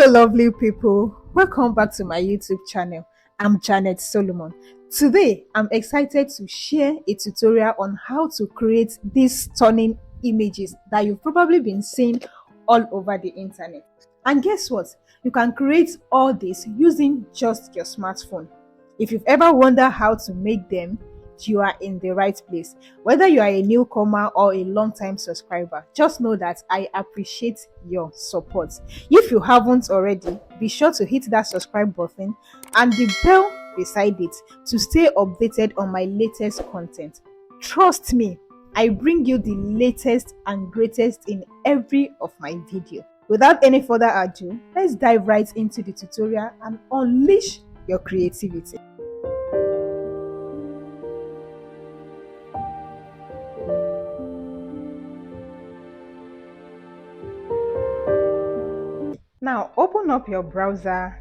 Hello lovely people, welcome back to my YouTube channel. I'm Janet Solomon. Today I'm excited to share a tutorial on how to create these stunning images that you've probably been seeing all over the internet. And guess what? You can create all this using just your smartphone. If you've ever wondered how to make them, you are in the right place. Whether you are a newcomer or a long-time subscriber, just know that I appreciate your support. If you haven't already, be sure to hit that subscribe button and the bell beside it to stay updated on my latest content. Trust me, I bring you the latest and greatest in every of my video. Without any further ado, let's dive right into the tutorial and unleash your creativity. Now open up your browser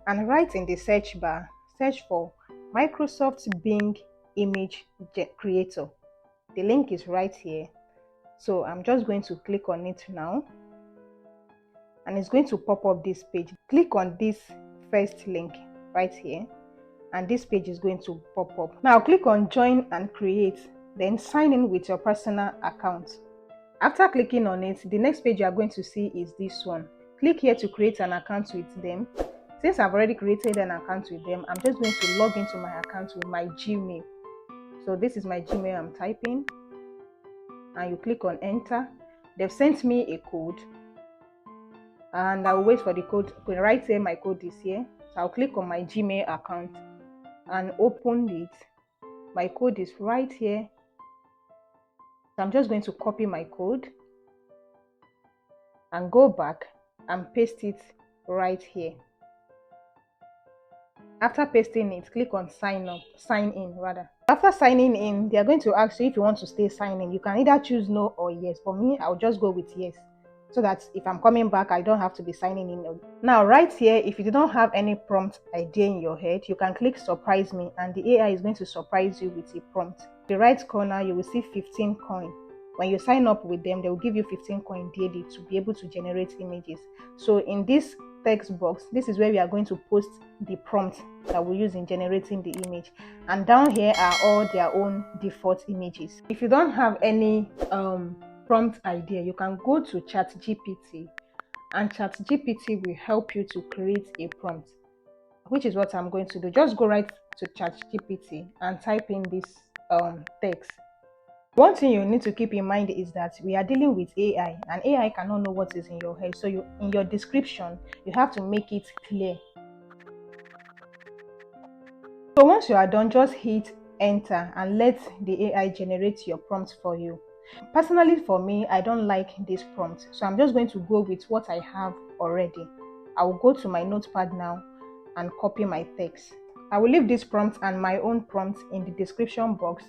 and write in the search bar, search for Microsoft Bing Image Creator. The link is right here. So I'm just going to click on it now. And it's going to pop up this page. Click on this first link right here. And this page is going to pop up. Now click on Join and Create. Then sign in with your personal account. After clicking on it, the next page you are going to see is this one. Click here to create an account with them. Since I've already created an account with them, I'm just going to log into my account with my Gmail. So this is my Gmail I'm typing. And you click on enter. They've sent me a code. And I'll wait for the code. Right here, my code is here. So I'll click on my Gmail account and open it. My code is right here. So I'm just going to copy my code and go back and paste it right here. After pasting it, click on sign in rather. After signing in, they are going to ask you if you want to stay signing. You can either choose no or yes. For me, I'll just go with yes, so that if I'm coming back, I don't have to be signing in. Now right here, if you don't have any prompt idea in your head, you can click surprise me and the AI is going to surprise you with a prompt. In the right corner, you will see 15 coin. When you sign up with them, they will give you 15 coin daily to be able to generate images. So in this text box, this is where we are going to post the prompt that we use in generating the image. And down here are all their own default images. If you don't have any prompt idea, you can go to ChatGPT, and ChatGPT will help you to create a prompt, which is what I'm going to do. Just go right to ChatGPT and type in this text. One thing you need to keep in mind is that we are dealing with AI, and AI cannot know what is in your head. So in your description, you have to make it clear. So once you are done, just hit enter and let the AI generate your prompt for you. Personally, for me, I don't like this prompt, so I'm just going to go with what I have already. I will go to my notepad now and copy my text. I will leave this prompt and my own prompt in the description box,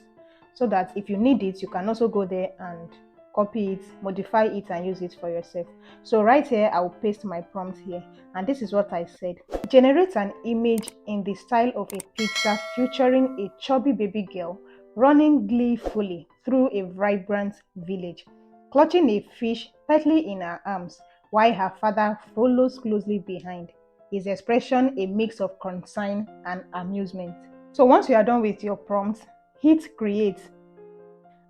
so that if you need it, you can also go there and copy it, modify it, and use it for yourself. So right here, I will paste my prompt here, and this is what I said. Generate an image in the style of a Pixar featuring a chubby baby girl running gleefully through a vibrant village, clutching a fish tightly in her arms, while her father follows closely behind, his expression a mix of concern and amusement. So once you are done with your prompt, hit create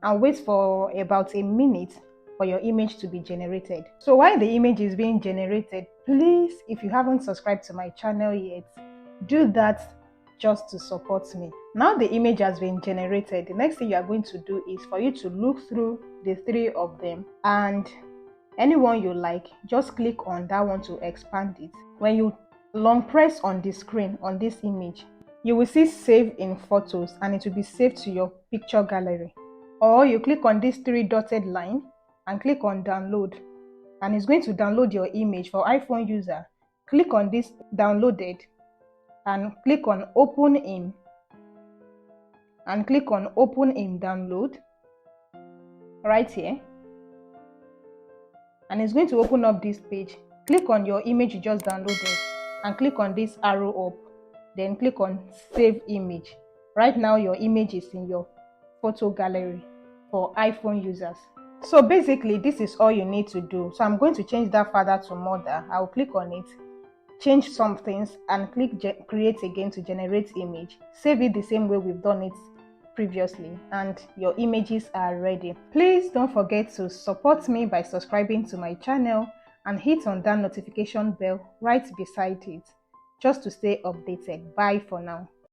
and wait for about a minute for your image to be generated. So while the image is being generated, please, if you haven't subscribed to my channel yet, do that just to support me. Now the image has been generated. The next thing you are going to do is for you to look through the three of them, and anyone you like, just click on that one to expand it. When you long press on the screen on this image, you will see save in photos and it will be saved to your picture gallery. Or you click on this three dotted line and click on download, and it's going to download your image. For iPhone user, click on this downloaded and click on open in, and click on open in download right here, and it's going to open up this page. Click on your image you just downloaded and click on this arrow up, then click on save image. Right now your image is in your photo gallery for iPhone users. So basically this is all you need to do. So I'm going to change that father to mother. I'll click on it change some things and click create again to generate image. Save it the same way we've done it previously, and your images are ready. Please don't forget to support me by subscribing to my channel and hit on that notification bell right beside it just to stay updated. Bye for now.